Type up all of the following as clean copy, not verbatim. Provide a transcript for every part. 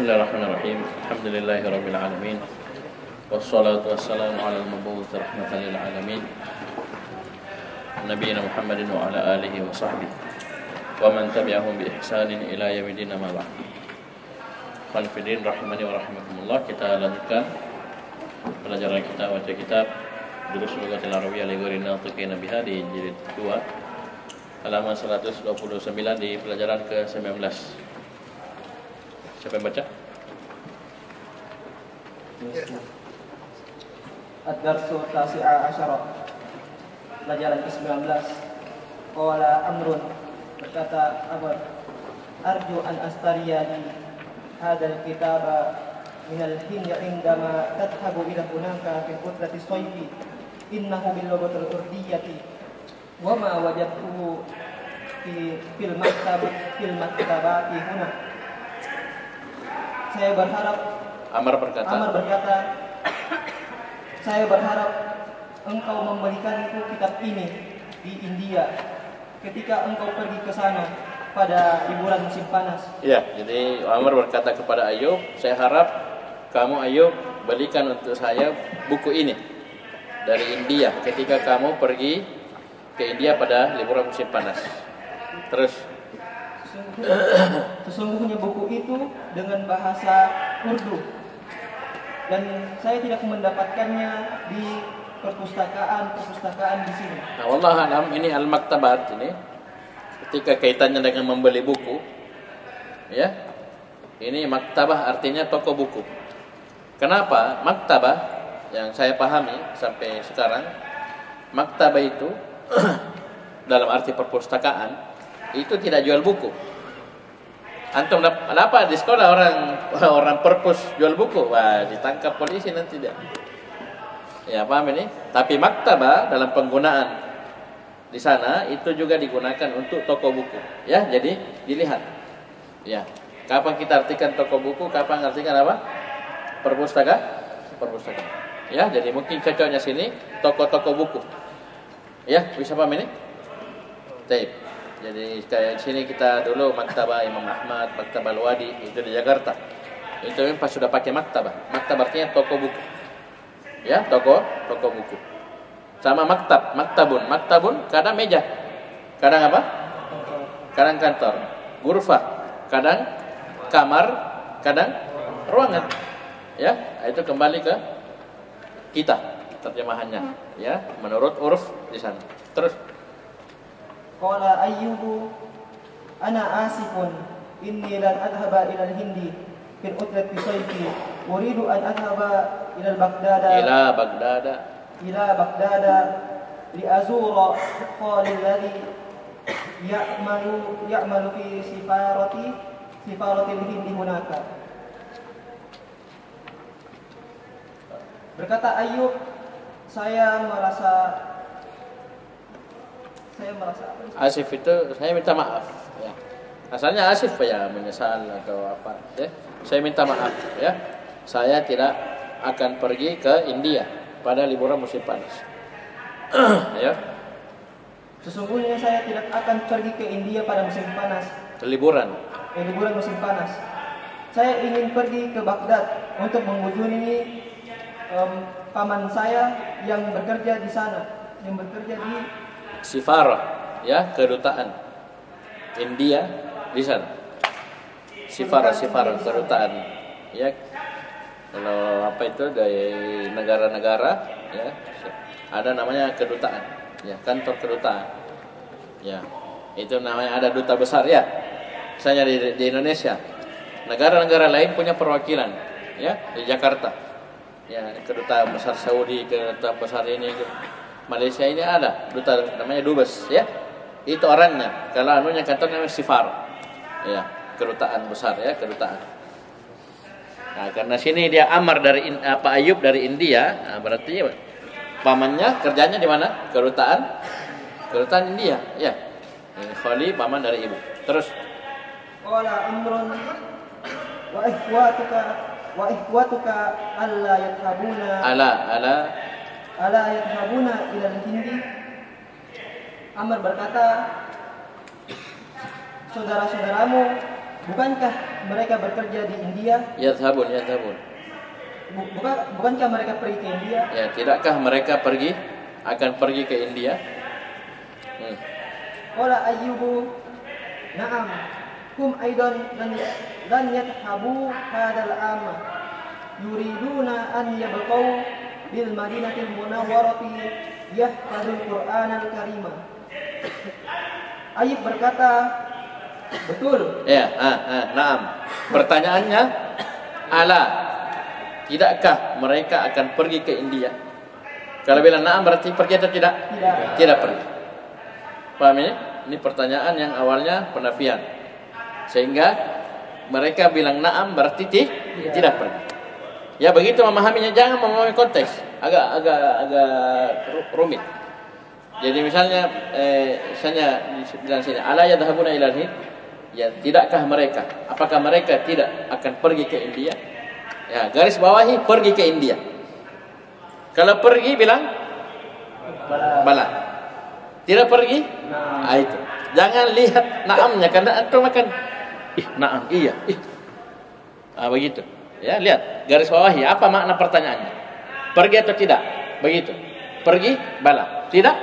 Bismillahirrahmanirrahim. Alhamdulillahirabbil alamin. Wassalatu wassalamu ala al-mab'uts rahmatan lil alamin. Nabiyina Muhammadin wa ala alihi wa sahbihi wa man tabi'ahum bi ihsanin ila yaumil ma ba'd. Khonfidin rahimani wa rahimakumullah. Kita lanjutkan pelajaran kita baca kitab Durus Lughatil Arabiyyah li ghairi natiqin biha di jilid 2 halaman 129 di pelajaran ke-19. Siapa yang baca? Ad-darsu tasi'a asyara, pelajaran ke-19. Qala Amrun, berkata Amr, arju an astariya li hadzal kitaba min al-hin indama tadhhabu ila hunaka fi qudrati sayfi innahu bil lughatil urdiyyati wa ma wajadtuhu fil maktabati huna. Saya berharap, Amr berkata, saya berharap engkau memberikanku kitab ini di India ketika engkau pergi ke sana pada liburan musim panas. Ya, jadi Amr berkata kepada Ayub, saya harap kamu Ayub belikan untuk saya buku ini dari India ketika kamu pergi ke India pada liburan musim panas. Terus sesungguhnya buku itu dengan bahasa Urdu dan saya tidak mendapatkannya di perpustakaan di sini. Nah, wallahu alam, ini al-maktabat ini ketika kaitannya dengan membeli buku, ya. Ini maktabah artinya toko buku. Kenapa? Maktabah yang saya pahami sampai sekarang, maktabah itu dalam arti perpustakaan itu tidak jual buku. Antum kenapa di sekolah orang perpus jual buku? Wah, ditangkap polisi nanti dia. Ya, paham ini? Tapi maktabah dalam penggunaan di sana itu juga digunakan untuk toko buku. Ya, jadi dilihat. Ya. Kapan kita artikan toko buku, kapan artikan apa? Perpustakaan. Ya, jadi mungkin cocoknya sini toko-toko buku. Ya, bisa paham ini? Baik. Jadi kayak sini kita dulu maktabah Imam Ahmad, maktabah Al-Wadi itu di Jakarta. Itu pas sudah pakai maktabah. Maktabah artinya toko buku. Ya, toko buku. Sama maktabun kadang meja. Kadang apa? Kadang kantor. Ghurfah, kadang kamar, kadang ruangan. Ya, itu kembali ke kita terjemahannya, ya, menurut uruf di sana. Terus Qala Ayyubu, ana asifun inni lan adhaba ila al-Hindi fil utrati sayfi uridu an adhaba ila Baghdada li azura qali alladhi ya'malu fi sifarati al-Hindi hunaka. Berkata Ayyub, saya merasa asif itu saya minta maaf, ya. Asalnya asif ya, menyesal atau apa, ya. Saya minta maaf, ya. Saya tidak akan pergi ke India pada liburan musim panas. Ya. Sesungguhnya saya tidak akan pergi ke India pada musim panas. Liburan Musim panas. Saya ingin pergi ke Baghdad untuk mengunjungi paman saya yang bekerja di sana, yang bekerja di Sifarah, ya, kedutaan India di sana. Sifarah kedutaan, ya. Kalau apa itu dari negara-negara, ya, ada namanya kedutaan, ya, kantor kedutaan, ya. Itu namanya ada duta besar, ya. Misalnya di Indonesia, negara-negara lain punya perwakilan, ya, di Jakarta, ya, kedutaan besar Saudi, kedutaan besar ini. Malaysia ini ada duta namanya dubes, ya. Itu orangnya. Kalau anunya kantor namanya sifar. Ya, kedutaan besar, ya, kedutaan. Nah, karena sini dia Amr dari Pak Ayub dari India, nah, berarti pamannya kerjanya di mana? Kedutaan India, ya. Ini Khali paman dari ibu. Terus qala Amrun wa ikhwatuka alla yadhhabuna ala yadhhabuna ila al-Hindi. Amr berkata, saudara-saudaramu bukankah mereka bekerja di India? Yadhabun. Bukankah mereka pergi ke India? Ya, tidakkah mereka akan pergi ke India? Qala Ayyubu, na'am, hum aidan lan yadhabu hadal amma. Yuriduna an yabqaw bil Madinatil Munawwarati yahdul Qur'anal Karima. Ayyub berkata, betul. Ya, na'am. Pertanyaannya, ala, tidakkah mereka akan pergi ke India? Kalau bilang na'am berarti pergi atau tidak? Tidak pergi. Paham ini? Ini pertanyaan yang awalnya penafian. Sehingga mereka bilang na'am berarti tidak pergi. Ya begitu memahaminya, jangan memahami konteks. Agak rumit. Jadi misalnya dalam sini ala yadhhabuna ilal Hind, ya tidakkah mereka? Apakah mereka tidak akan pergi ke India? Ya, garis bawahi pergi ke India. Kalau pergi bilang bala. Tidak pergi? Nah, itu. Jangan lihat na'amnya karena antum akan na'am, iya. Begitu. Ya, lihat garis bawahi apa makna pertanyaannya. Pergi atau tidak? Begitu. Pergi bala. Tidak?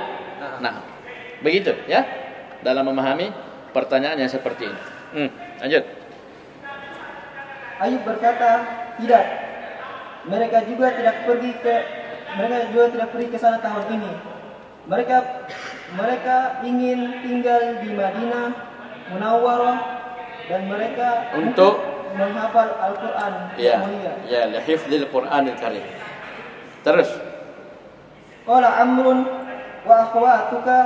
Nah. Begitu, ya. Dalam memahami pertanyaan yang seperti ini. Lanjut. Ayyub berkata, tidak. Mereka juga tidak pergi ke sana tahun ini. Mereka ingin tinggal di Madinah Munawwarah dan mereka untuk menghafal Al-Quran. Ya, lihifdzil Qur'anil Karim. Terus. Qala Amrun wa akhwatuka,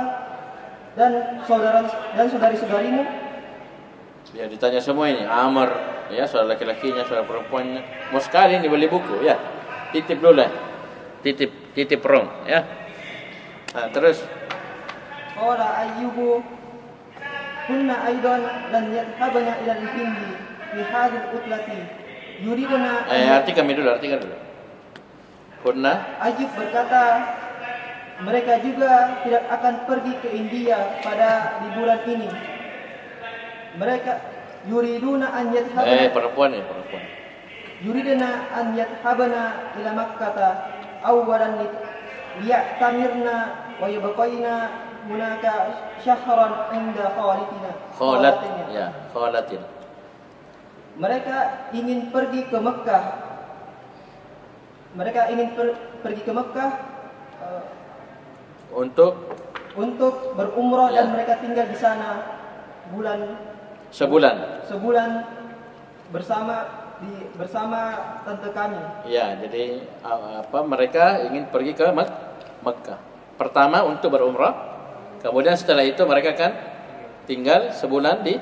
dan saudari-saudarimu. Ya, ditanya semua ini. Amr, ya, saudara laki-lakinya, saudara perempuannya. Mau sekali ini beli buku, ya. Titip dulu lah. Titip rong, ya. Nah, terus. Qala Ayyubu, kunna aidan lan yadhhabna ila al-Hindi fi hadhihi utlati yuriduna. Artikan dulu. Kunna. Ayyub berkata, mereka juga tidak akan pergi ke India pada liburan ini. Mereka yuriduna an yadhhabna. Perempuan. Yuriduna an yadhhabna ila Makkah awwalan liya'tamirna wa yabqaina hunaka syahran inda khalatina. Mereka ingin pergi ke Mekah. Untuk berumrah, dan mereka tinggal di sana sebulan bersama tante kami. Ya, jadi mereka ingin pergi ke Mekah. Pertama untuk berumrah, kemudian setelah itu mereka akan tinggal sebulan di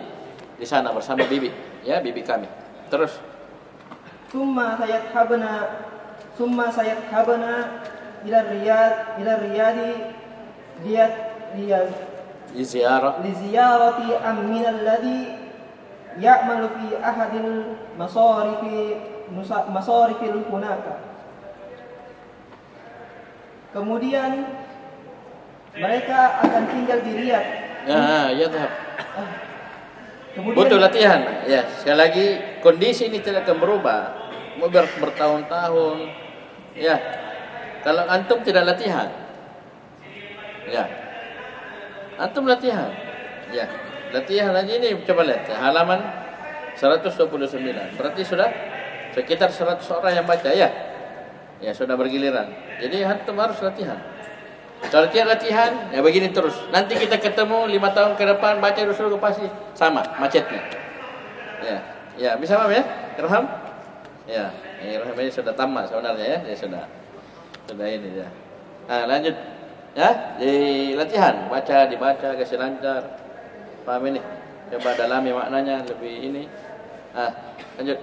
sana bersama bibi kami. Terus. Summa sayadhabna ila Riyadi li ziyarati ammin alladhi ya'malu fi ahadil masarifil hunaka. Kemudian mereka akan tinggal di Riyadh. Ya, tahap. Butuh latihan. Ya, sekali lagi kondisi ini tidak akan berubah. Mau bertahun-tahun. Ya. Kalau antum tidak latihan. Ya. Antum latihan. Ya. Latihan aja ini, coba lihat halaman 129. Berarti sudah sekitar 100 orang yang baca, ya. Ya, sudah bergiliran. Jadi antum harus latihan. Kalau tidak latihan, ya begini terus. Nanti kita ketemu 5 tahun ke depan baca Rasul pasti sama macetnya. Ya, bisa paham ya? Irham? Ya, Irham ini sudah tamat sebenarnya, ya. Dia sudah ini ya. Nah, lanjut. Ya, di latihan, dibaca kasih lancar. Paham ini? Coba dalami maknanya lebih ini. Lanjut.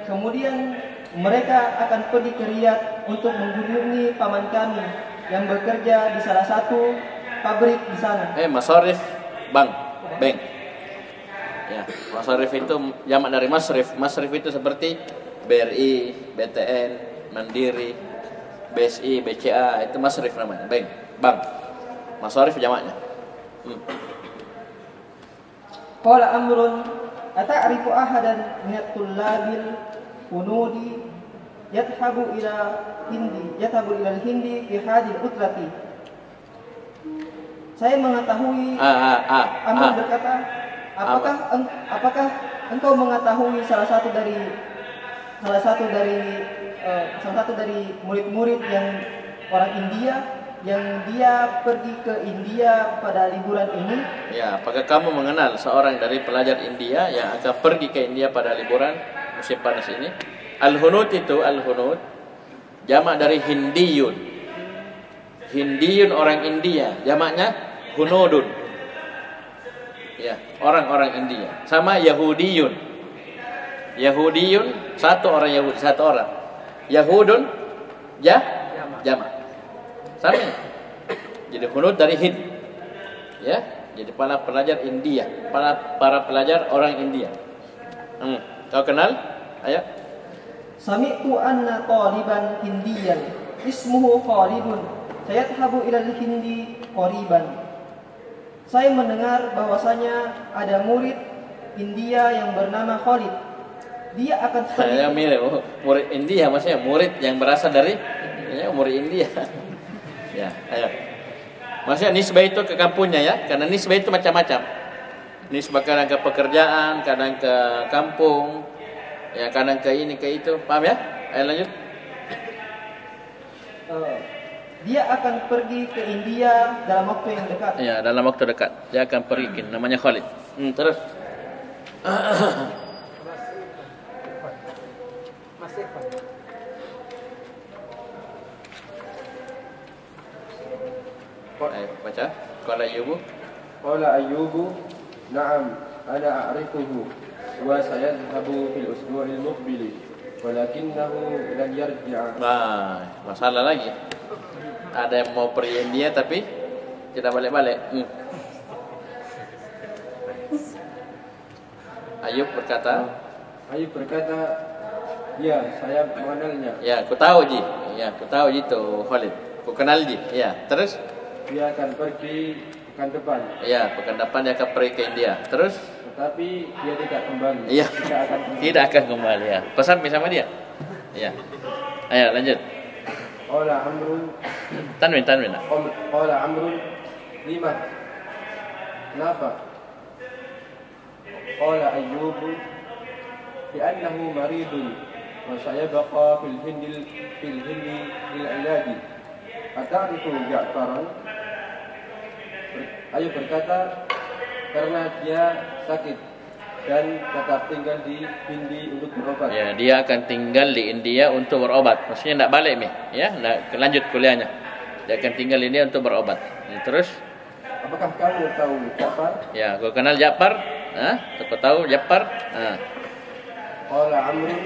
Kemudian mereka akan pergi ke Riyadh untuk mengunjungi paman kami yang bekerja di salah satu pabrik di sana. Masarif, bank. Ya, masarif itu jamak dari masrif. Masrif itu seperti BRI, BTN, Mandiri, BSI, BCA, itu masrif namanya, bank. Masarif jamaknya. Qala Amrun ata'rifu ahadan minat tullabil hunudi yadhabu ila hindi fi hadil utrati. Saya mengetahui. Amr berkata, apakah engkau mengetahui salah satu dari murid-murid yang orang India yang dia pergi ke India pada liburan ini? Ya, apakah kamu mengenal seorang dari pelajar India yang akan pergi ke India pada liburan musim panas ini? Al-hunud itu, al-hunud jamak dari Hindiyun. Hindiyun orang India, jamaknya hunudun. Ya, orang-orang India. Sama Yahudiyun. Yahudiyun satu orang Yahudi, satu orang. Yahudun jamak. Sama. Jadi hunud dari Hind. Ya, jadi para pelajar India, para pelajar orang India. Kau kenal? Ayo. Sami'tu anna taliban Hindiyan ismuhu Khalidun sayadhabu ila al-Hindi qariban. Saya mendengar bahwasanya ada murid India yang bernama Khalid. Dia akan saya mirip murid India, maksudnya murid yang berasal dari murid India. Ya, ayo. Maksudnya nisbah itu ke kampungnya ya, karena nisbah itu macam-macam. Nisbah kadang ke pekerjaan, kadang ke kampung, ya kadang ke ini ke itu, paham ya? Ayo lanjut. Dia akan pergi ke India dalam waktu yang dekat. Ya, dalam waktu dekat. Dia akan pergi, namanya Khalid. Terus. Ayo baca. Qala Ayyubu na'am ana a'rifuhu wa sayadhhabu fil usbu'il muqbil walakinnahu lan yarji'a. Masalah lagi. Ada yang mau pergi India tapi tidak balik-balik. Ayub berkata, ya, saya mengenalnya. Ya, aku tahu Ji. Ya, aku tahu itu Khalid. Aku kenal Ji. Ya, terus dia akan pergi pekan depan. Ya, pekan depan dia akan pergi ke India. Terus? Tetapi dia tidak kembali. Iya. Tidak akan kembali ya. Pesan sama dia. Ya. Ayo lanjut. Qala Amrun. Tanwin. Qala Amrun lima. Kenapa? Qala Ayyubu li'annahu maridun wa sayabqa fil hindi lil iladi. Ata'rifu Ja'faran. Ayub berkata, karena dia sakit dan tetap tinggal di Hindi untuk berobat. Ya, dia akan tinggal di India untuk berobat. Maksudnya tidak balik nih, ya, tidak lanjut kuliahnya. Dia akan tinggal di India untuk berobat. Terus? Apakah kamu tahu Ja'far? Ya, kau kenal Ja'far? Kau tahu Ja'far? Qala Amrun,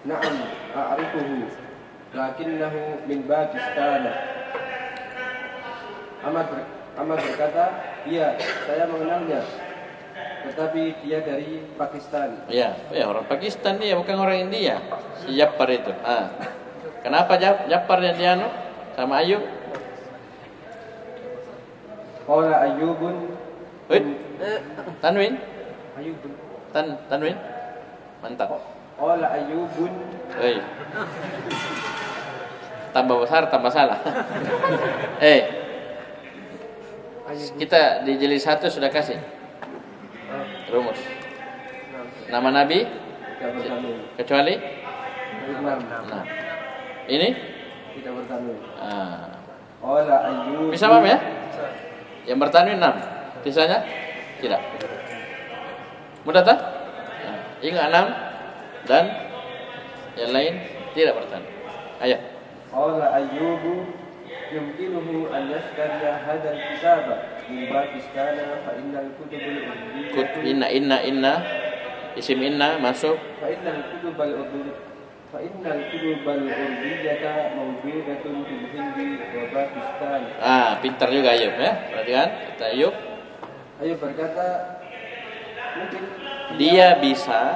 na'am a'rifuhu, lakinnahu min Pakistan. Amr berkata, iya, saya mengenalnya, tetapi dia dari Pakistan. Ya, orang Pakistan dia, bukan orang India. Si Ja'far itu. Kenapa Ja'far yang dia sama Ayub? Qala Ayyubun. Tanwin. Ayyubun. Tanwin. Mantap. Qala Ayyubun. Tambah besar, tambah salah. Kita di jilid 1 sudah kasih rumus. Nama Nabi kecuali nah. Ini tidak bertanwin. Bisa paham ya? Yang bertanwin 6, sisanya tidak. Mudah tak? Ingat 6 dan yang lain tidak bertanwin. Ayo. Qala Ayyubu yumkinuhu an yashtariya hadzal kitaba min Pakistan fa innal kutubul urdiyyah inna isim inna masuk fa innal kutubul urdiyyah mawjudatun fil Hindi wa Pakistan. Pintar juga Ayub ya. Perhatikan kata Ayub. Ayub berkata, mungkin dia bisa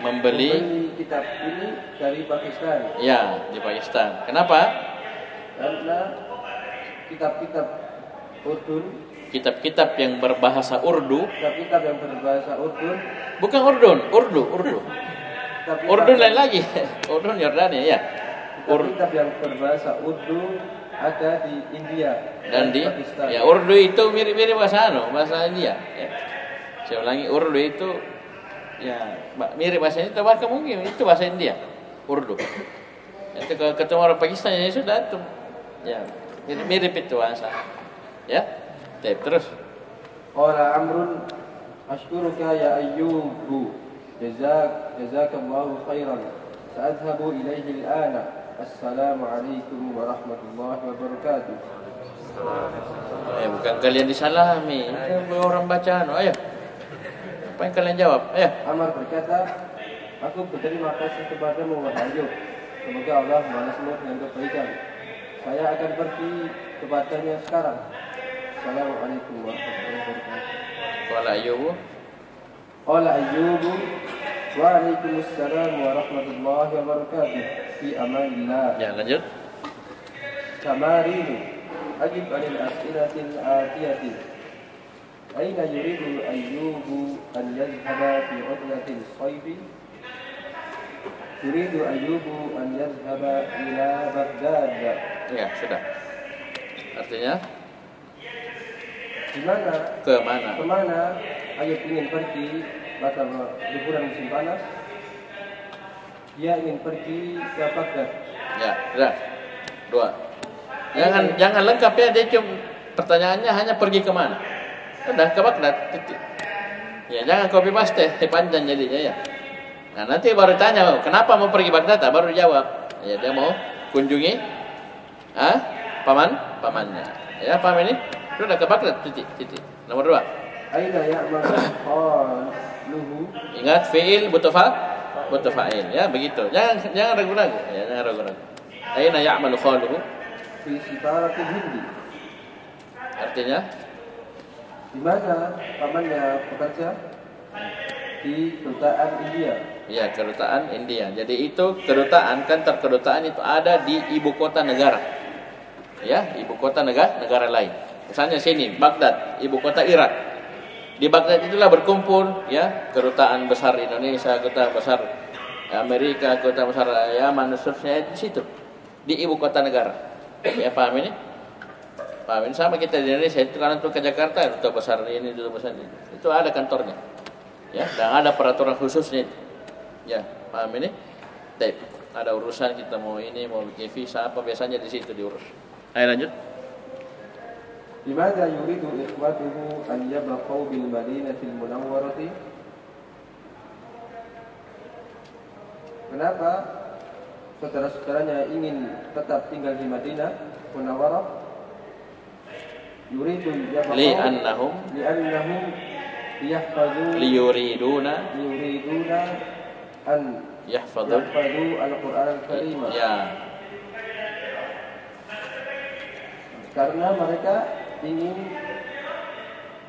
membeli kitab ini dari Pakistan. Ya, di Pakistan. Kenapa? Karena kitab-kitab Urdun, kitab-kitab yang berbahasa Urdu, kitab-kitab yang berbahasa Urdun, bukan Urdun, Urdu. kitab-kitab Urdun lain lagi. Urdun Yordania ya. kitab yang berbahasa Urdu ada di India Dan di Pakistan. ya Urdu itu mirip-mirip bahasa India ya. Saya ulangi, Urdu itu ya mirip bahasa India, bahkan mungkin itu bahasa India, Urdu. Itu kalau ketemu orang Pakistan ya sudah itu ya mirip itu bahasa. Ya. Terus. Qala Amrun ashkuruka ya Ayyubu jazakallahu khairan sa'adhabu ilaihi al-ana. Assalamualaikum warahmatullahi wabarakatuh. Bukan kalian disalami, orang bacaan. Ayo. Apa yang kalian jawab? Ayo. Amar berkata, aku berterima kasih kepadamu wahai Ayub. Semoga Allah membalasmu dengan kebaikan. Saya akan pergi kepadanya sekarang. Assalamualaikum warahmatullahi wabarakatuh. Qala Ayyubu. Qala Ayyubu waalaikumsalam warahmatullahi wabarakatuh. Fi amanillah. Ya, lanjut. Samarini ajib anil as'ilatil atiyati. Aina yuridu Ayyubu an yadhhaba fi udlatil sayfi? Yuridu Ayyubu an yadhhaba ila Baghdad. Ya, sudah. Artinya Di mana? kemana? Ayub ingin pergi pada liburan musim panas? Dia ingin pergi ke Baghdad. Ya, sudah. 2. Jangan lengkap ya, dia cuma pertanyaannya hanya pergi kemana. Sudah ke Baghdad. Titik. Ya, jangan copy paste, panjang jadinya ya. Nah, nanti baru tanya, kenapa mau pergi Baghdad? Baru jawab. Ya, dia mau kunjungi pamannya. Ya, paham ini? Sudah ke Baghdad, titik. Nomor 2. Aina ya'malu qaluhu. Ingat fi'il butuh fa'il ya, begitu. Jangan ragu-ragu. Ya, jangan ragu-ragu. Aina ya'malu qaluhu. Fi sitaratil Hindi. Artinya Di mana pamannya bekerja? Di kedutaan India. ya, kedutaan India. Jadi itu kedutaan, kantor kedutaan itu ada di ibu kota negara. Ya, ibu kota negara lain. Misalnya sini, Baghdad, ibu kota Irak. Di Baghdad itulah berkumpul ya kedutaan besar Indonesia, kedutaan besar Amerika, kedutaan besar Yaman, seterusnya di situ. Di ibu kota negara. Ya, paham ini? Paham ini? Sama kita di Indonesia itu kan untuk ke Jakarta, itu besar ini, itu besar ini. Itu ada kantornya. Ya, dan ada peraturan khususnya. Ya, paham ini? Baik. Ada urusan kita mau ini, mau bikin visa apa biasanya di situ diurus. Ayo lanjut. Limadha yuridu ikhwatuhu an yabqaw bil madinatil munawwarati? Kenapa saudara-saudaranya ingin tetap tinggal di Madinah Munawwarah? Yuridu yabqaw Li'annahum yuriduna an yahfadhu al-Qur'an al-Karim. Ya. Karena mereka ingin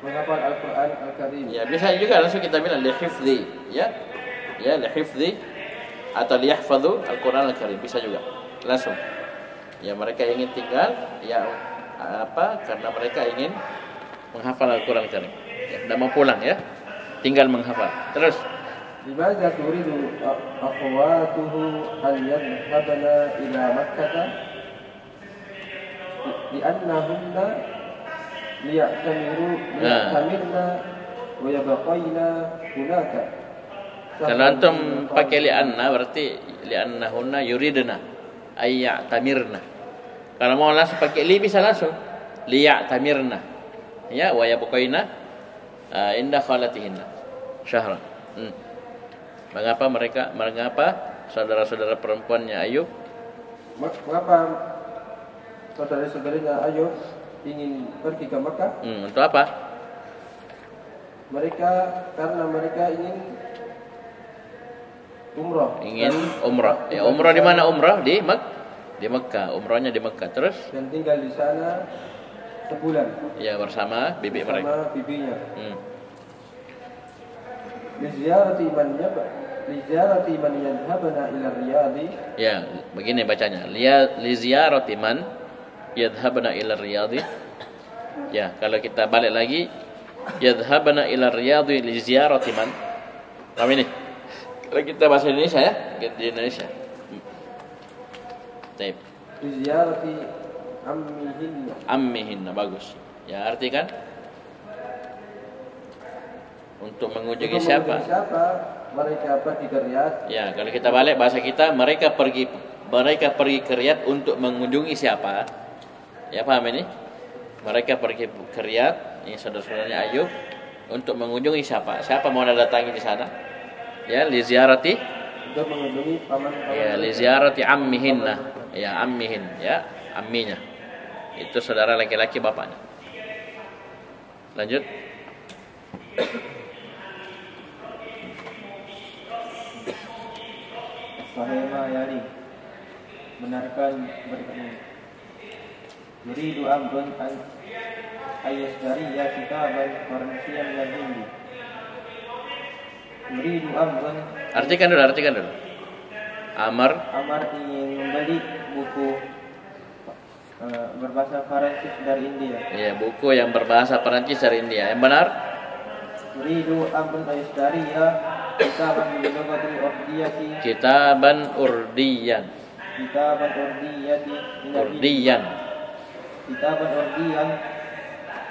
menghafal Al-Quran Al-Karim. Ya, bisa juga langsung kita bilang lihifdhi, ya. Ya, lihifdhi atau liyahfadhu Al-Qur'an Al-Karim, bisa juga. Langsung. Ya, mereka ingin tinggal ya karena mereka ingin menghafal Al-Quran Al-Karim. Ya, tidak mau pulang ya. Tinggal menghafal. Terus Limadha turidu akhwatuhu an yadhhabna ila Makkah? Li'annahunna liya'tamirna wa yabqayna hunaka. kalau antum pakai li'anna berarti li'annahunna yuridna ay ya'tamirna. Kalau mau langsung pakai li bisa langsung liya'tamirna. Ya, wa yabqayna inda khalatihinna syahran. Mengapa saudara-saudara perempuannya Ayub? Mengapa saudara-saudaranya Ayub ingin pergi ke Makkah? Untuk apa? Karena mereka ingin umrah. Ingin umrah. Ya, umrah di mana umrah? Di Mekah. Umrahnya di Mekah. Terus? Dan tinggal di sana sebulan. Ya, bersama bibi mereka. Bersama bibinya. Liziarati man yadhhabna ila Riyadh. Ya, begini bacanya. Liziarati man yadhhabna ila Riyadh. Ya, kalau kita balik lagi, yadhhabna ila riyadhi li ziyarati man? Paham ini? Kalau kita bahasa Indonesia ya, di Indonesia. Baik. Ziyarati ammihinna. Ammihinna, bagus. Ya, arti kan untuk mengunjungi siapa? Mereka pergi ke Riyadh. Ya, kalau kita balik bahasa kita, mereka pergi ke Riyadh untuk mengunjungi siapa? Ya, paham ini? Mereka pergi ke Riyadh, ini saudara-saudaranya Ayub, untuk mengunjungi siapa? Siapa mau datangi di sana? Ya, li ziarati, Untuk mengunjungi paman-paman. ya, li ziarati ammihinna. Ya, ammihin, ya, amminya. Itu saudara laki-laki bapaknya. Lanjut. Sahema yali, benarkan bertemu. Yuridu amrun an ayasdariya kitaban faransiyan dan hindi. Yuridu amrun, Artikan dulu. Amar, ingin membeli buku berbahasa Faransis dari India. ya, buku yang berbahasa Perancis dari India. Yang benar? Yuridu amrun ayasdariya kitaban bilogatil urdiyati. Kitaban urdiyan. Kitaban urdiyati minal hindi. Urdiyan. Kitaban urdiyan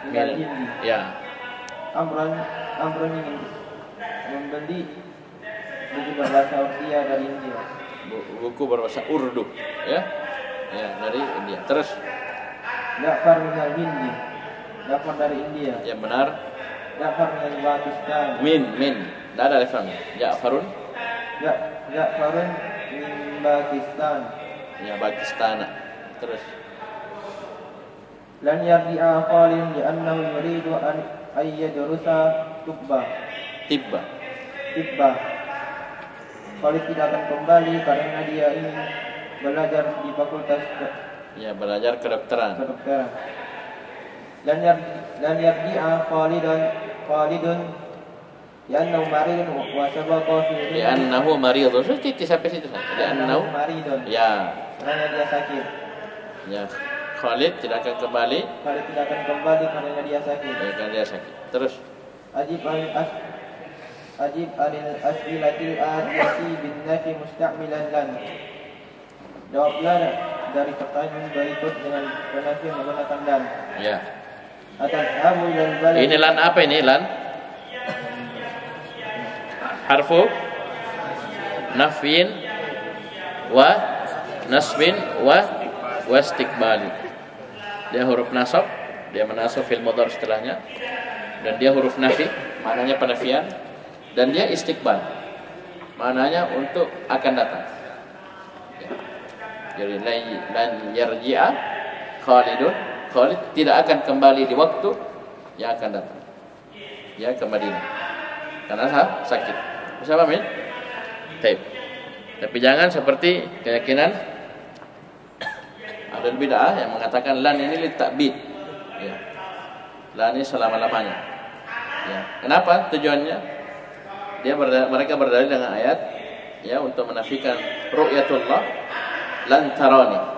minal hindi. Ya. Amrun ingin membeli buku berbahasa Urdia dari India. Buku berbahasa Urdu, ya. Ya, dari India. Terus Ja'far minal Hindi. Ja'far dari India. yang benar Ja'far minal Pakistan. min. Tidak ada alifnya. Ja'farun, Ja'farun min Pakistan. ya, Pakistan. Terus Lan yarji'a Khalid li'annahu yuridu an ayyadrusa Tibba. Tibbah. Khalid tidak akan kembali karena dia ingin belajar di fakultas Ya, belajar kedokteran. kedokteran. Dan yarji'a Khalidun li'annahu maridun wa sabaqa fi Li'annahu maridun. So, sampai situ saja. Li'annahu, maridun. ya, Karena dia sakit. ya. Khalid tidak akan kembali Khalid tidak akan kembali karena dia sakit. karena dia sakit. Terus Ajib anil as'ilatil atiyati bin nafi musta'milan lan. Jawablah dari pertanyaan berikut dengan penafi menggunakan dan. ya. Atadhabu ilal balad. Ini lan apa ini lan? Harfu nafin wa nasbin wa istiqbali. Dia huruf nasab, dia menasab fil mudhari setelahnya, dan dia huruf nafi, maknanya penafian, dan dia istiqbal, maknanya untuk akan datang. Ya. Jadi lan yarji'a Khalid tidak akan kembali di waktu yang akan datang. Ya, ke Madinah karena sakit. Bisa paham ya? Tapi jangan seperti keyakinan ada bid'ah yang mengatakan lan ini litakbid. Ya. Lan ini selama-lamanya. Ya. Kenapa? Tujuannya mereka berdalil dengan ayat ya untuk menafikan ru'yatullah lan tarani.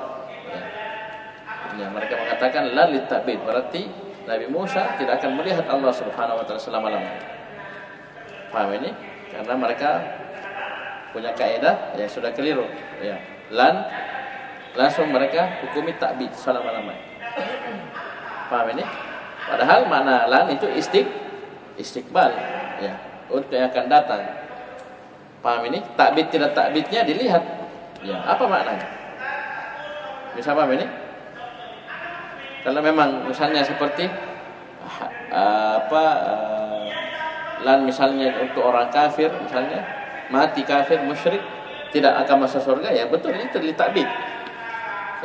Ya, mereka mengatakan lan litakbid, berarti Nabi Musa tidak akan melihat Allah Subhanahu wa taala selama-lamanya. Paham ini? Karena mereka punya kaidah yang sudah keliru. Ya. Lan langsung mereka hukumi takbid selama-lamanya. Paham ini? Padahal makna lan itu istiqbal, ya, untuk yang akan datang. Paham ini? Takbid tidak takbidnya dilihat. Ya, apa maknanya? Bisa paham ini? Kalau memang misalnya seperti lan misalnya untuk orang kafir, misalnya mati kafir musyrik tidak akan masuk surga, ya betul itu ditakbid.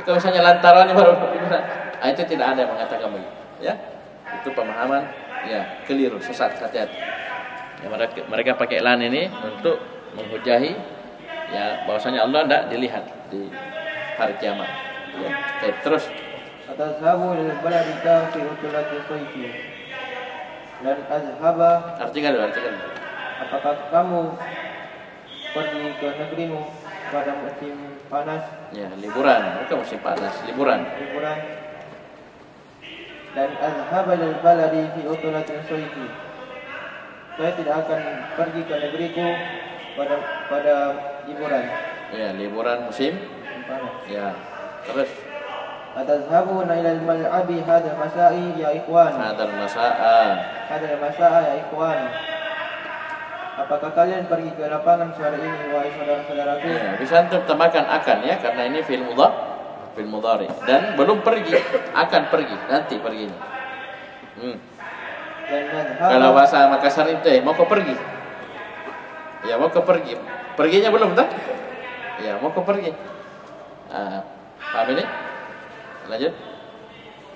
Kalau misalnya lantaran baru itu tidak ada yang mengatakan begitu, ya. Itu pemahaman ya keliru, sesat, hati-hati. Ya, mereka pakai lan ini untuk menghujahi ya bahwasanya Allah tidak dilihat di hari kiamat. Ya. Oke, terus Atazhabu lil baladi fi utulati sayfi. Dan azhaba, artikan. apakah kamu pergi ke negerimu pada musim panas? Ya, liburan, bukan musim panas, liburan. dan azhab ilal baladi fi utulatil sayfi. Saya tidak akan pergi ke negeriku pada liburan. Ya, liburan musim Panas. ya. Terus Atazhabuna ilal mal'abi hadzal masa'i ya ikhwan. hadal masaa. Hadzal masa'a ya ikhwan. Apakah kalian pergi ke lapangan sore ini wahai saudara-saudaraku? Ya, bisa antum tambahkan akan ya, karena ini fil mudhari dan belum pergi, akan pergi, nanti perginya. Dan Kalau bahasa Makassar itu mau ke pergi. Ya, mau ke pergi. Perginya belum tak? Ya, mau ke pergi. Paham ini? Lanjut.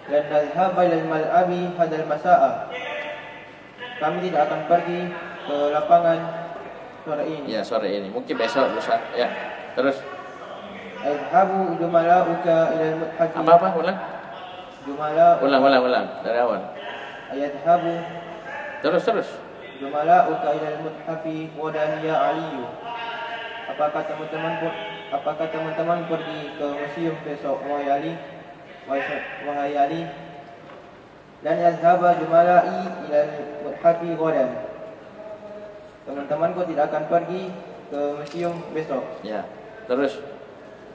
dan nadhhaba ilal mal'abi hadzal masa'a. Kami tidak akan pergi ke lapangan sore ini. Ya, sore ini. Mungkin besok lusa. Ya. Terus Azhabu jumala'uka ilal muthafi. apa? Ulang. Ulang dari awal. Ayadhabu Terus. jumala'uka ilal muthafi wadan ya aliyu. Apakah teman-teman pergi ke museum besok wahai Ali? Dan yazhaba jumala'i ilal muthafi wadan. Teman-temanku tidak akan pergi ke museum besok. Ya. Terus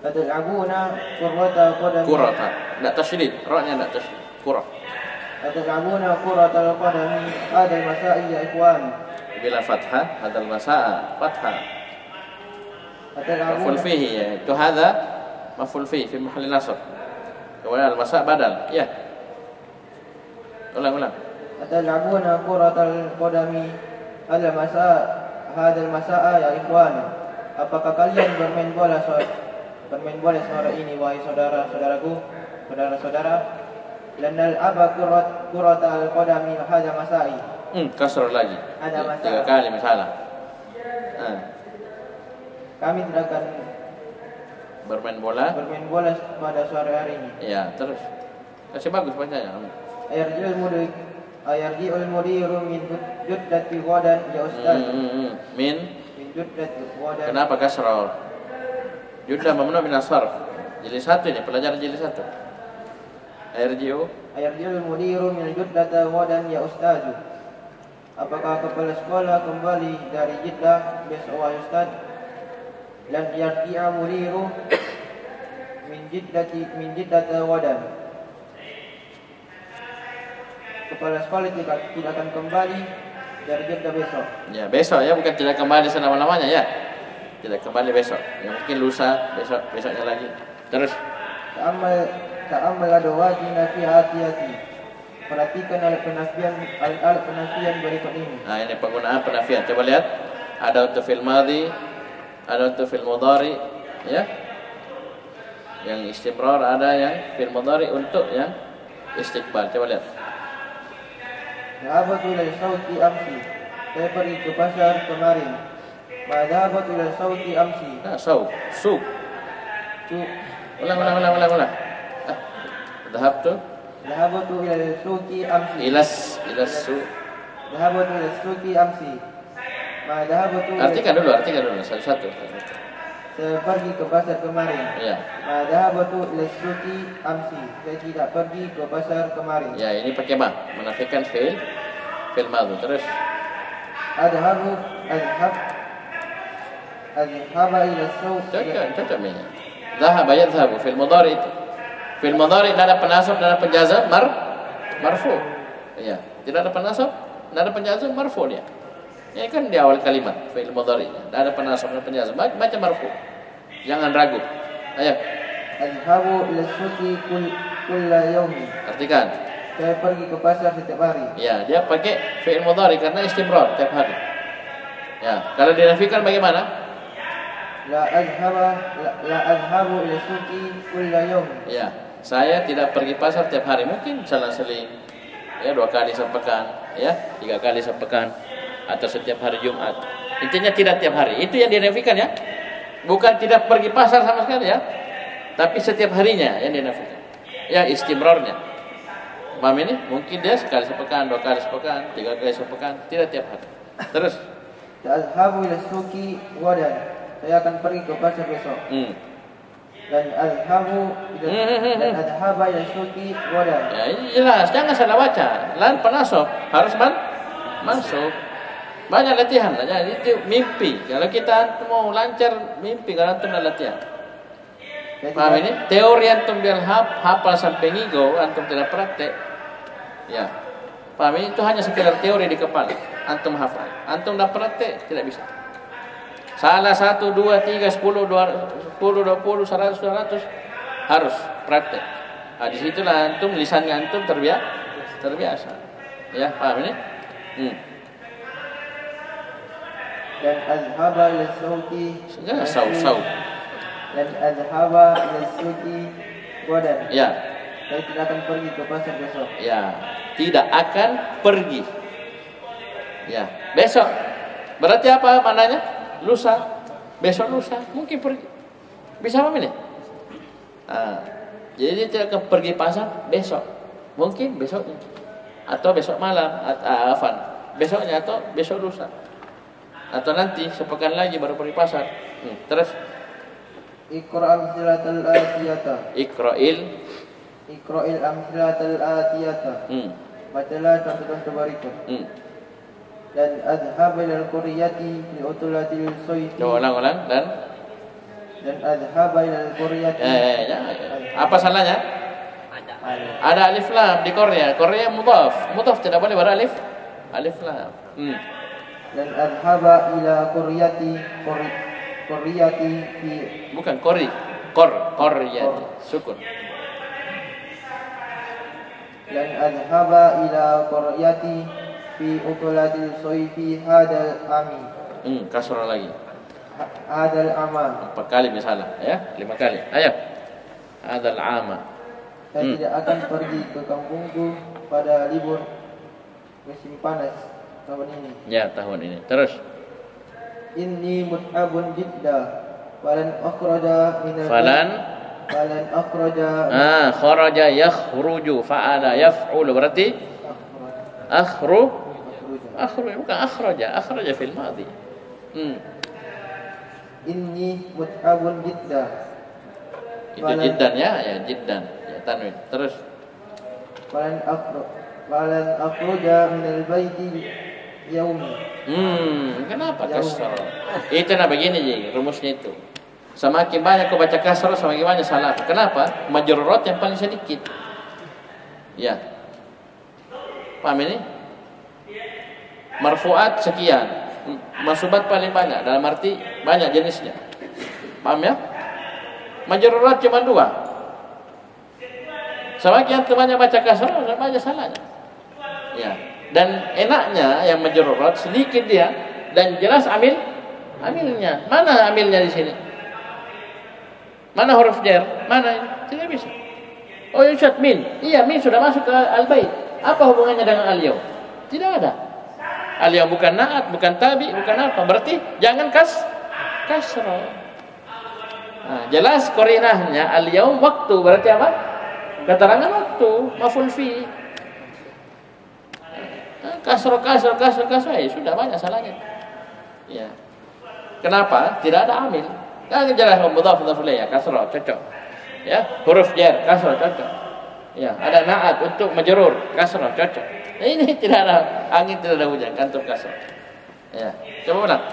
Tad'abuna qurrata qadami. kurata. Enggak tasydid. Ra-nya enggak tasydid. Kurah. Tad'abuna qurrata qadami hadzal masa'i ya ikhwan. Bila fathah hadal masaa fathah. Maf'ul Tad'abuna fihi ya. Itu hadza maf'ul fihi fi mahalli nasab. Kemudian al-masa badal. Ya. Ulang. Tad'abuna qurrata qadami hadzal masa'a ya ikhwan. Apakah kalian bermain bola sore ini wahai saudara-saudaraku, saudara-saudara? Lanal aba qurrata al-qadami hadza masa'i. Kasrah lagi. Ada masalah. 3 kali misalnya. Kami tidak akan Bermain bola. bermain bola pada sore hari ini. Ya, terus. Kasih bagus bacanya. Ayarji'ul mudiru min juddati ghadan ya ustaz. Min Juddati ghadan. kenapa kasrah? Judlah mamnu min as-sarf. Jilid 1 ini pelajaran jilid 1. Ayarji'ul mudiru min juddati ghadan ya ustaz. Apakah kepala sekolah kembali dari Jeddah besok wahai ustaz? Lan yarji'a mudiru min jiddati ghadan. Kepala sekolah tidak akan kembali dari Jeddah besok. Ya, besok ya, bukan tidak kembali selama-lamanya ya. Tidak kembali besok. Ya, mungkin lusa, besoknya lagi. Terus Ta'ammal adawatina fi hati-hati. Perhatikan alat penafian berikut ini. nah, ini penggunaan penafian. Coba lihat. Ada untuk fil madhi, ada untuk fil mudhari, ya. Yang istimrar, ada yang fil mudhari untuk yang istiqbal. Coba lihat. Dhahabtu ila sauti amsi. Saya pergi ke pasar kemarin. Ma dhahabtu ila sauti amsi. Nah, su. Ulang. Dhahabtu Dhahabtu ila suqi amsi. ilas su. Dhahabtu ila suqi amsi. Ma dhahabtu. Artikan dulu satu-satu. Saya pergi ke pasar kemarin. Ya. Ma dhahabtu ila suqi amsi. Saya tidak pergi ke pasar kemarin. Ya, ini pakai ma, menafikan fil madhi. Terus Adhaba ila suq. cocok ini. Dhahaba yadhhabu fil mudhari itu. Fil mudhari tidak ada penasab, tidak ada penjazam, marfu. Ya, tidak ada penasab, tidak ada penjazam, marfu dia. Ini kan di awal kalimat fil mudhari. Tidak ada penasab, tidak ada penjazam, baca marfu. Jangan ragu. Ayo. Adhabu ila suqi kulla yawmi. Artikan. Saya pergi ke pasar setiap hari. Ya, dia pakai fi'il mudhari karena istimrar setiap hari. Ya, kalau dinafikan bagaimana? La azhabu ila suqi kulla yawm. Ya, saya tidak pergi pasar setiap hari. Mungkin selang-seling, ya 2 kali sepekan, ya 3 kali sepekan, atau setiap hari Jumat. Intinya tidak tiap hari. Itu yang dinafikan ya. Bukan tidak pergi pasar sama sekali ya, tapi setiap harinya yang dinafikan. Ya, istimrarnya. Paham ini? Mungkin dia sekali sepekan, 2 kali sepekan, 3 kali sepekan, tidak tiap hari. Terus Azhabu ila suqi ghadan. Saya akan pergi ke pasar besok. dan adhaba yasuki wadan. Ya, ini jelas, jangan salah baca. Lan penasab harus masuk. Banyak latihan lah. Jadi itu mimpi. Kalau kita mau lancar mimpi, kalau antum latihan. Paham ini? Teori antum biar hafal sampai ngigo, antum tidak praktek. Ya. Paham ini? Itu hanya sekedar teori di kepala. Antum hafal. Antum tidak praktek, tidak bisa. Salah 1, 2, 3, 10, 20, 100, 200 harus praktek. Nah, di situlah antum lisannya antum terbiasa. Ya, paham ini? Dan azhaba ila sauti. Jangan sau. Dan azhaba ila sauti wadan. Ya. Saya tidak akan pergi ke pasar besok. Ya, tidak akan pergi. Ya, besok. Berarti apa maknanya? Lusa, besok lusa, mungkin pergi. Bisa apa ini? Jadi dia tidak akan pergi pasar besok, mungkin besoknya, atau besok malam, besoknya atau besok lusa, atau nanti sepekan lagi baru pergi pasar. Terus Iqra'il amsilatal atiyata. Iqra'il amsilatal atiyata. Bacalah contoh-contoh berikut. Dan adhab ila al-qaryati li utulatil sayfi. Ulang dan adhab ila al-qaryati. Apa salahnya? Ada alif lam di Korea. Korea mudhaf tidak boleh beralif lam. Dan adhaba ila qaryati fi bukan qaryati sukun. Dan adhaba ila qaryati fi utulatil sayfi hadal ami. Kasrah lagi. Hadal ama. 4 kali misalnya, ya? 5 kali. Ayo. Hadal ama. Saya tidak akan pergi ke kampungku pada libur musim panas tahun ini. Ya, tahun ini. Terus. Inni mut'abun jidda falan akhraja minal kharaja yakhruju fa'ala yaf'ulu berarti akhruj bukan akhraja fil madhi. Inni mut'abun jidda. Itu jiddan ya jiddan. Ya tanwin. Terus falan akhraja minal baiti yaumi. Kenapa kasrah? Itu begini ji, rumusnya itu. Semakin banyak kau baca kasrah, semakin banyak salah. Kenapa? Majrurat yang paling sedikit. Ya. Paham ini? Marfu'at sekian, mansubat paling banyak, dalam arti banyak jenisnya. Paham ya? Majrurat cuma 2. Semakin banyak baca kasrah, semakin banyak salahnya. Ya. Dan enaknya yang majrurat sedikit dia dan jelas amilnya. Mana amilnya di sini? Mana huruf jar? Mana ini? Tidak bisa. Oh, Ustaz min. Iya, min sudah masuk ke al-bait. Apa hubungannya dengan al-yaum? Tidak ada. Al-yaum bukan na'at, bukan tabi, bukan apa. Berarti jangan kasrah. Nah, jelas qarinahnya al-yaum waktu, berarti apa? Keterangan waktu, maf'ul fi. Kasrah, sudah banyak salahnya. Ya. Kenapa? Tidak ada amil. Kan jelas mudhaf ilaih, kasrah cocok. Ya, huruf jar, kasrah cocok. Ya, ada na'at untuk majrur, kasrah cocok. Ini tidak ada angin, tidak ada hujan, kantor kasrah. Ya, coba ulang.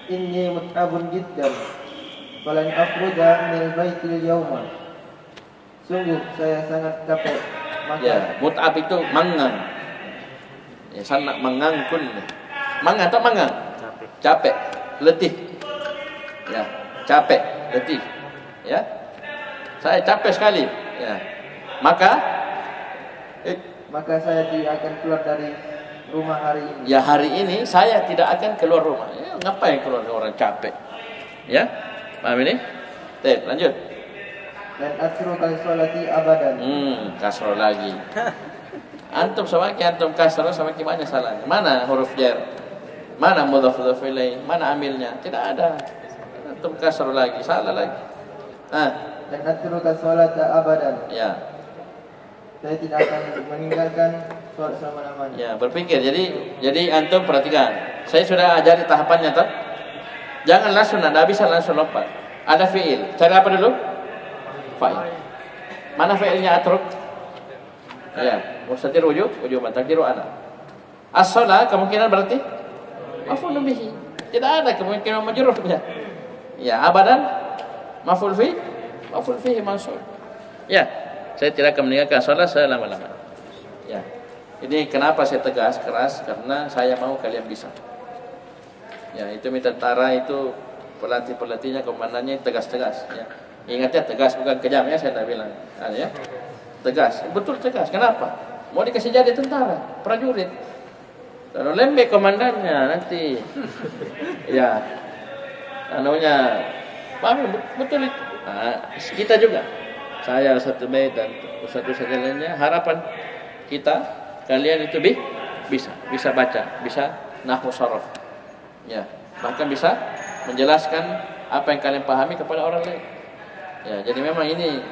Inni mut'abun jiddan falan akhruja minal baitil yawma. Sungguh saya sangat capek. Maka ya, mut'ab itu mangang. Ya, sana mangangkun. Mangang atau mangang? Capek, letih. Ya, capek, letih. Ya. Saya capek sekali. Ya. Maka saya tidak akan keluar dari rumah hari ini. Ya, hari ini saya tidak akan keluar rumah. Ya, ngapain keluar orang capek? Ya. Paham ini? Baik, lanjut. Dan asrukal sholati abadan. Kasroh lagi. Antum semakin antum kasroh semakin banyak salahnya. Mana huruf jar? Mana mudhaf ilaih? Mana amilnya? Tidak ada. Antum kasroh lagi, salah lagi. Dan asrukal sholata abadan. Ya. Saya tidak akan meninggalkan sholat selama-lamanya. Ya, berpikir. Jadi antum perhatikan. Saya sudah ajari tahapannya toh. Jangan langsung, tidak bisa langsung lompat. Ada fiil. Cari apa dulu? fa'il. Mana fa'ilnya atruk? Ya, mustatir wujuban takdiru ana. As-shalah kemungkinan berarti maf'ul bihi. Tidak ada kemungkinan majrurnya. Ya, abadan maf'ul fihi mansub. Ya, saya tidak akan meninggalkan salat selama-lamanya. Ya. Ini kenapa saya tegas keras, karena saya mau kalian bisa. Ya, itu tentara itu pelatihnya komandannya tegas-tegas ya. Ingatnya tegas bukan kejam ya, saya tak bilang. Ya. Tegas, betul tegas. Kenapa? Mau dikasih jadi tentara, prajurit. Kalau lembek komandannya nanti ya anunya paham betul itu. Nah, kita juga. Saya satu bait dan satu lainnya harapan kita kalian itu bisa baca, bisa nahwu sharaf. Ya, bahkan bisa menjelaskan apa yang kalian pahami kepada orang lain. Ya, jadi memang ini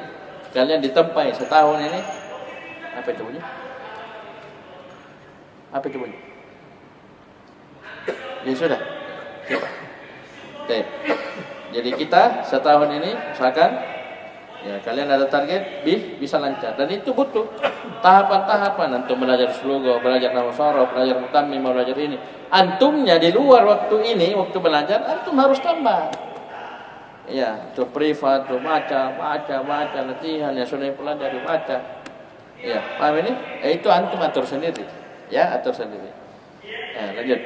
kalian ditempai setahun ini. Apa itu bunyi? Apa itu bunyi? Ya sudah. Coba. Baik. Jadi kita setahun ini usahakan ya kalian ada target bisa lancar, dan itu butuh tahapan-tahapan. Antum belajar slogo, belajar nahwu sharaf, belajar mutammim, belajar ini. Antumnya di luar waktu ini, waktu belajar antum harus tambah. Ya, itu privat, itu baca latihan ya sudah pelajari baca. Ya, paham ini? Itu antum atur sendiri. Ya, atur sendiri. Ya, lanjut.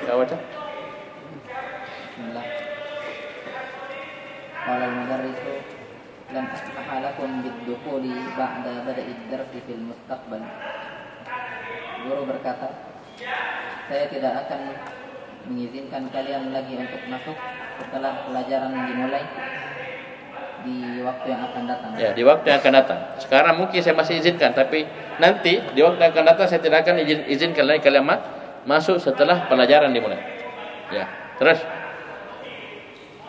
Ya, baca. Bismillah. Qala al-mudarrisu lam asmaha lakum bid-dukhuli ba'da bada'id darsi fil mustaqbal. Guru berkata, saya tidak akan mengizinkan kalian lagi untuk masuk setelah pelajaran dimulai di waktu yang akan datang. Ya, di waktu yang akan datang. Sekarang mungkin saya masih izinkan, tapi nanti di waktu yang akan datang saya tidak akan izinkan lagi kalian masuk setelah pelajaran dimulai. Ya, terus.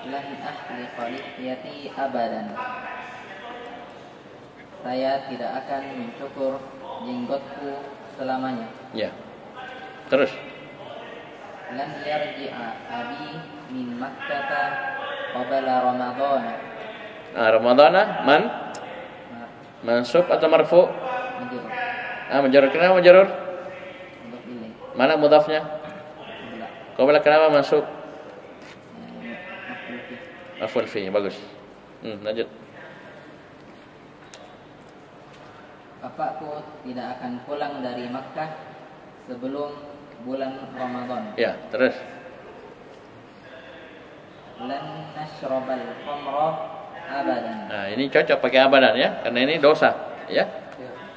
Lan ahliqa lihiyati abadan. Saya tidak akan mencukur jenggotku selamanya. Ya. Terus. Lan yarji'a abi min Makkah qabla Ramadan. Ramadana mansub atau marfu? Majrur. Majrur. Kenapa majrur? Mudhaf ilaih. Mana mudhafnya? Qabla kenapa mansub? Maf'ul fihi, bagus. Lanjut. Bapakku tidak akan pulang dari Makkah sebelum bulan Ramadan. Ya, terus. Lan nashrabal khamra abadan. Nah, ini cocok pakai abadan ya, karena ini dosa, ya.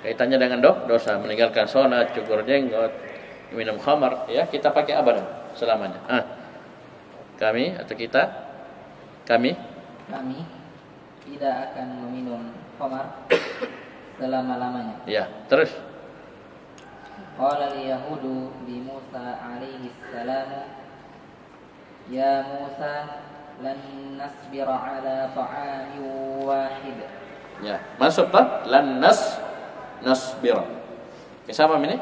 Kaitannya dengan dosa, meninggalkan salat, cukur jenggot, minum khamar, ya, kita pakai abadan selamanya. Kami tidak akan meminum khamar selama-lamanya. Ya, terus. Qala al-yahudu li Musa alaihi salam, ya Musa lan nasbira ala ta'amin wahid. Ya, masuk tak? Lan nasbira. Siapa ini?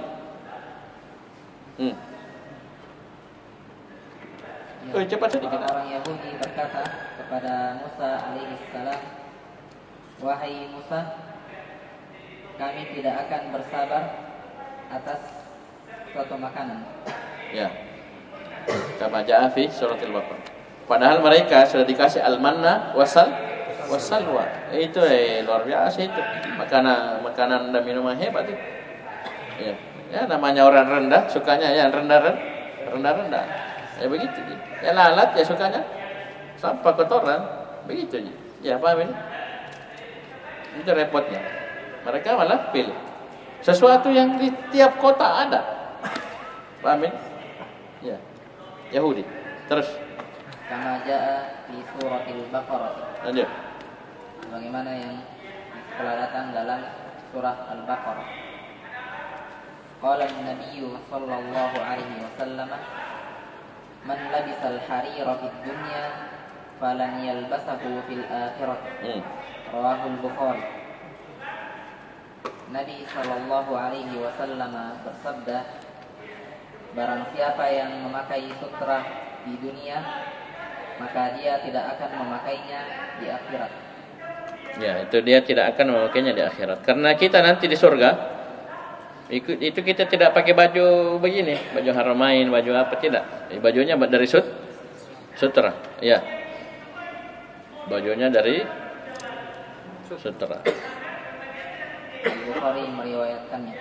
Cepat sedikit. Orang Yahudi berkata kepada Musa alaihi salam, wahai Musa, kami tidak akan bersabar atas suatu makanan. Ya. Kama jaa fi surat al-Baqarah. Padahal mereka sudah dikasih al-manna wasalwa. Itu luar biasa itu. Makanan dan minuman hebat itu. Ya. Ya, namanya orang rendah sukanya yang rendah. Ya begitu. Ya lalat ya sukanya sampah kotoran. Begitu. Ya, paham ini? Itu repotnya. Mereka malah pilih sesuatu yang di tiap kota ada. Paham ini? Ya. Yahudi. Terus. Kama jaa fi suratil Baqarah. Lanjut. Bagaimana yang telah datang dalam surah Al-Baqarah. Qala an-nabiy sallallahu alaihi wasallam, man labisal harira fid dunya falan yalbasahu fil akhirah. Rawahul Bukhari. Nabi sallallahu alaihi wasallam bersabda, barang siapa yang memakai sutra di dunia, maka dia tidak akan memakainya di akhirat. Ya, itu dia tidak akan memakainya di akhirat. Karena kita nanti di surga, itu kita tidak pakai baju begini, baju haramain, baju apa, tidak. Bajunya dari sutra. Ya. Bajunya dari sutra. Al-Bukhari meriwayatkannya.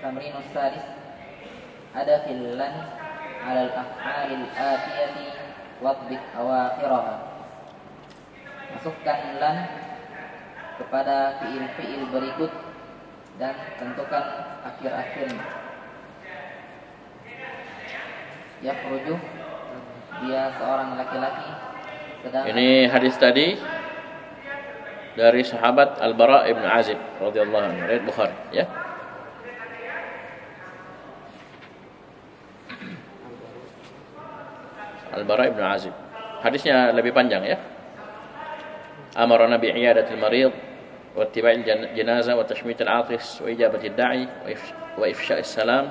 Tamrinus sadis, ada filan alal af'alil atiyati wadbit awakhiraha. Masukkan lan kepada fiil-fiil berikut dan tentukan akhir-akhirnya. Yakhruju, dia seorang laki-laki sedang. Ini hadis tadi dari sahabat Al-Bara ibn Azib radhiyallahu anhu, riwayat Bukhari, ya. Al-Bara ibn Azib. Hadisnya lebih panjang, ya. Amarna bi iyadatil marid wa ittiba'il janazah wa tashmitil 'atis wa ijabatil da'i wa ifsya'is salam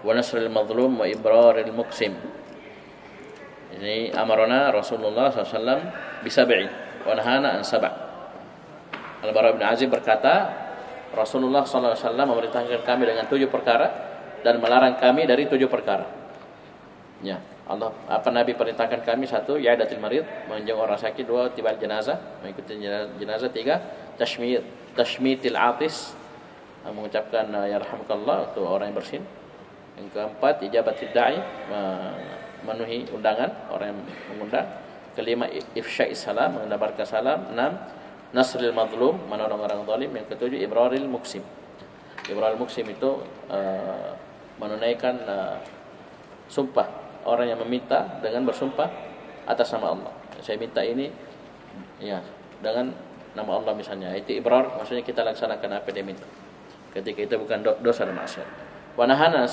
wa nasril mazlum wa ibraril muqsim. Ini amarna Rasulullah SAW bisab'i wa nahana an sab'. Al-Bara bin Azib berkata, Rasulullah SAW memerintahkan kami dengan 7 perkara dan melarang kami dari 7 perkara. Ya, Nabi perintahkan kami, 1, i'adatul marid, menjenguk orang sakit. 2, tibal jenazah, mengikuti jenazah. 3, tashmitil atis, mengucapkan ya rahmukallah untuk orang yang bersin. Yang keempat, ijabatil da'i, memenuhi undangan orang yang mengundang. Kelima, ifsya'is salam, mengabarkan salam. 6, nasril mazlum, menolong orang zalim. Yang ketujuh, ibraril muqsim. Ibraril muqsim itu menunaikan sumpah. Orang yang meminta dengan bersumpah atas nama Allah. Saya minta ini, ya, dengan nama Allah misalnya. Itu ibrar, maksudnya kita laksanakan apa dia minta. Ketika itu bukan dosa dan maksiat. Wanahana,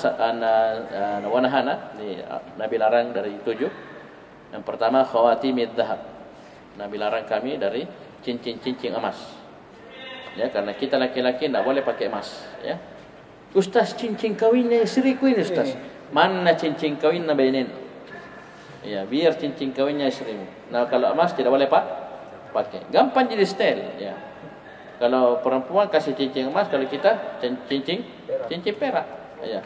Nabi larang dari 7. Yang pertama, khawatimid dhahab. Nabi larang kami dari cincin-cincin emas. Ya, karena kita laki-laki tidak boleh pakai emas. Ya, Ustaz, cincin kawinnya istriku ini, Ustaz. Mana cincin kawinnya bainin? Ya, biar cincin kawinnya istrimu. Nah, kalau emas tidak boleh pakai. Gampang jadi style. Ya. Kalau perempuan kasih cincin emas, kalau kita cincin perak. Ya.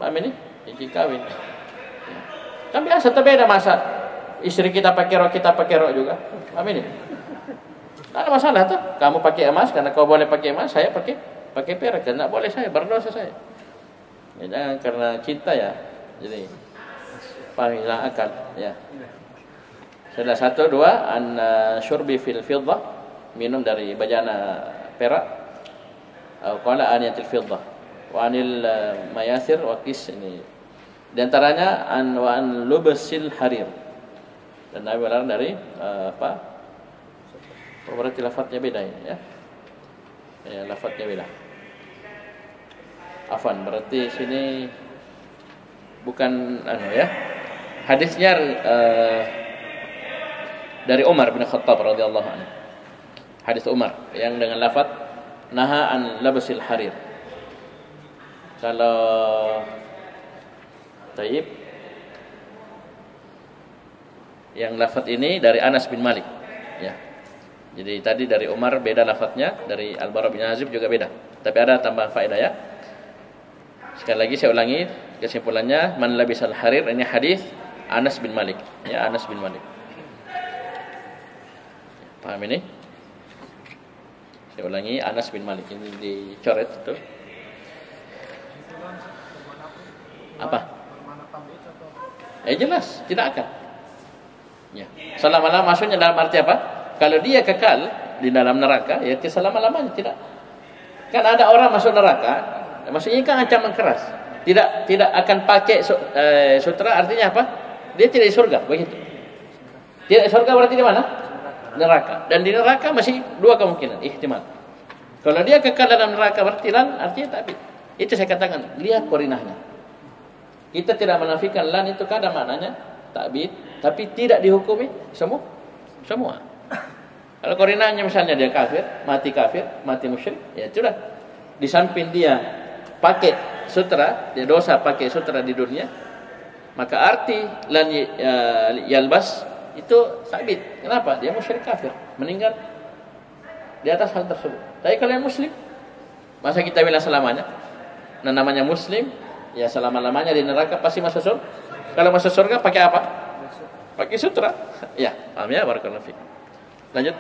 Paham ini? Cincin kawin. Ya. Kan biasa terbeda masa. Istri kita pakai rok, kita pakai rok juga. Paham ini? Tidak ada masalah tuh. Kamu pakai emas karena kau boleh pakai emas, saya pakai perak. Karena boleh saya, berdosa saya. Ya, jangan karena cinta ya. Jadi hilang akal ya. Sudah 1, 2, an syurbi fil fiddah, minum dari bajana perak. Qala aniyatil fiddah wa anil mayasir wa qis, ini. Di antaranya an lubsil harir. Dan Nabi melarang dari berarti lafadznya beda ya. Ya, lafadznya beda. Afwan, berarti sini bukan ya. Hadisnya dari Umar bin Khattab radhiyallahu anhu. Hadis Umar yang dengan lafaz naha an labsil harir. Kalau taib yang lafaz ini dari Anas bin Malik ya. Jadi tadi dari Umar beda lafaznya, dari Al-Bara bin Azib juga beda. Tapi ada tambahan faedah ya. Sekali lagi saya ulangi kesimpulannya, man labisal harir, ini hadis Anas bin Malik. Ya, Anas bin Malik. Paham ini? Saya ulangi, Anas bin Malik, ini dicoret itu. Apa? Jelas, tidak akan. Ya. Selama-lamanya maksudnya dalam arti apa? Kalau dia kekal di dalam neraka, ya selama-lamanya tidak. Kan ada orang masuk neraka, maksudnya kan ancaman keras. Tidak akan pakai sutra, artinya apa? Dia tidak di surga, begitu. Tidak di surga berarti di mana? Neraka. Dan di neraka masih 2 kemungkinan, ihtimal. Kalau dia kekal dalam neraka berarti lan, artinya takbir. Itu saya katakan, lihat korinahnya. Kita tidak menafikan lan itu kadang maknanya takbir, tapi tidak dihukumi semua. Kalau korinahnya misalnya dia kafir, mati musyrik, ya sudah. Di samping dia pakai sutra, dia dosa pakai sutra di dunia, Maka arti lan yalbas itu sabit. Kenapa? Dia musyrik kafir, meninggal di atas hal tersebut. Tapi kalau yang muslim, masa kita bilang selamanya? Nah, namanya muslim, ya selama-lamanya di neraka pasti masuk surga. Kalau masuk surga pakai apa? Pakai sutra. Ya, paham ya? Barakallahu fiik. Lanjut.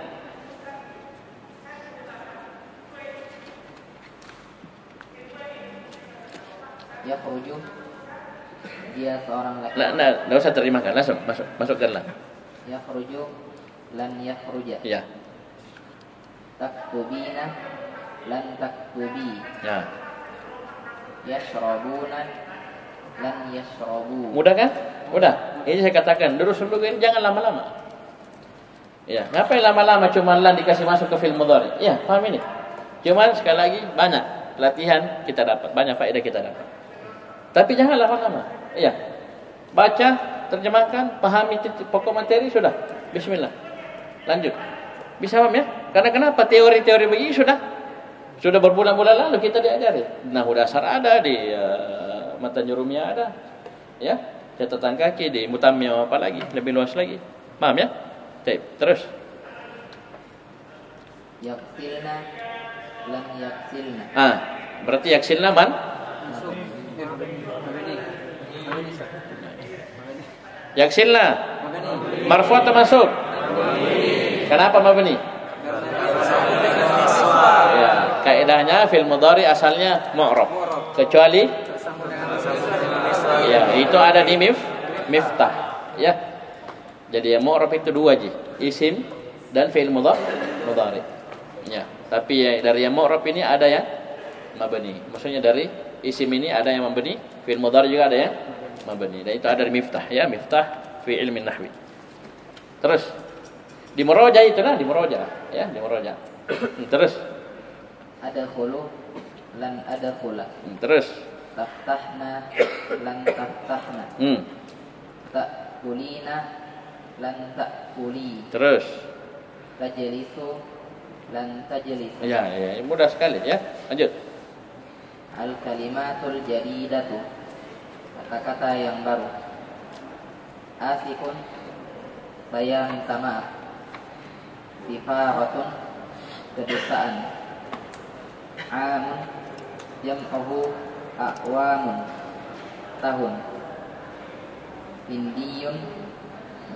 Ya khruju, dia seorang laki. Nah, enggak usah terjemahkan, langsung masukkanlah. Ya khruju lan yakhruja. Ya. Taktubina lan taktubi. Ya. Yashrabuna lan yashrabu. Mudah kan? Mudah. Ini saya katakan, dulu jangan lama-lama. Ya, ngapain lama-lama cuma lan dikasih masuk ke fi'il mudhari? Ya, paham ini. Cuman sekali lagi banyak latihan kita dapat, banyak faedah kita dapat. Tapi jangan lama-lama. Ya. Baca, terjemahkan, pahami pokok materi sudah. Bismillah. Lanjut. Bisa paham ya? Karena kenapa teori-teori begini sudah berbulan-bulan lalu kita diajari. Nahwu dasar ada di matan jurumiyah ada. Ya, catatan kaki di mutammim apa lagi, lebih luas lagi. Paham ya? Baik, terus. Yaksilna lan yaksilna. Berarti yaksilna man? Yaksilna marfu atau mansub? Kenapa mabni? Ya, kaidahnya fil mudhari asalnya mu'rab. Kecuali ya, itu ada di miftah, ya. Jadi yang mu'rab itu dua ji, isim dan fi'il mudhari. Ya, tapi ya, dari yang mu'rab ini ada yang mabni. Maksudnya dari isim ini ada yang mabni, fi'il mudhari juga ada yang mabni. Dan itu ada di miftah, ya, miftah fi ilmi nahwi. Terus di muraja itulah, di muraja, ya, di muraja. Terus Ada khulu lan ada khula. Terus Taftahna lan taftahna. Ta'kulina lan ta'kuli. Terus Tajlisu lan tajlisu. ya, mudah sekali ya. Lanjut. Al-kalimatul jadidatu, kata-kata yang baru. Asikun, saya minta maaf. Sifaratun, kedustaan. Amun, jam'uhu a'wamun, tahun. Indiyun,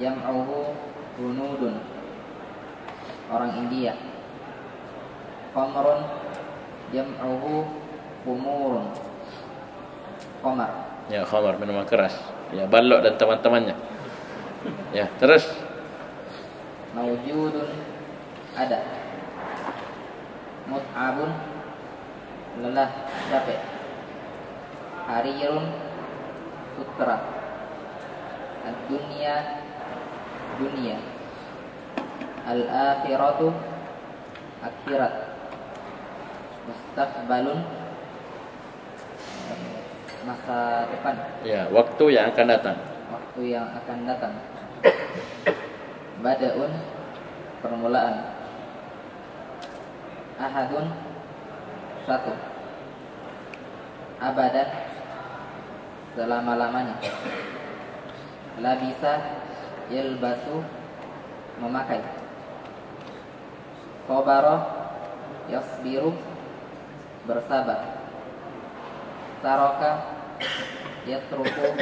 jam'uhu hunudun, orang India. Qamrun, jam'uhu umurun, qamar. Ya, khamar minuman keras. Ya, Balok dan teman-temannya. Ya, terus Mawjudun, ada. Mut'abun, lelah, capek. Harirun, sutra. Ad-dunya, dunia. Al-akhiratu, akhirat. Mustaqbalun, masa depan, ya, waktu yang akan datang. waktu yang akan datang. Bada'un, permulaan. Ahadun, satu. Abadan, selama-lamanya. Labisa, yalbasu, memakai. Sabara, yasbiru, bersabar. Taraka, yatruku,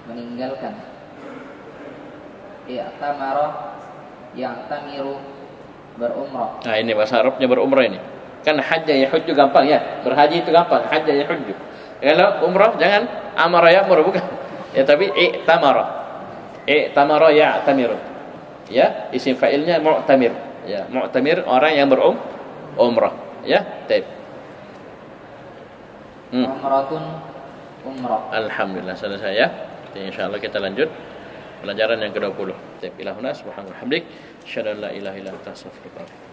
meninggalkan. I'tamara, ya'tamiru, berumrah. Nah, ini bahasa Arabnya berumrah ini. Kan hajja yahujju gampang ya. Berhaji itu gampang, hajja yahujju. Kalau umrah jangan amara ya'muru, bukan. Ya, tapi i'tamara. I'tamara ya'tamiru. Ya, isim fa'ilnya mu'tamir. Ya, mu'tamir orang yang berumrah. Ya, baik. Umratun, umrah. Alhamdulillah selesai ya. Jadi insyaallah kita lanjut pelajaran yang ke-20. Baik, ilahuna subhanallahi wa bihamdik, asyhadu an la ilaha illa anta astaghfiruka wa atubu ilaik.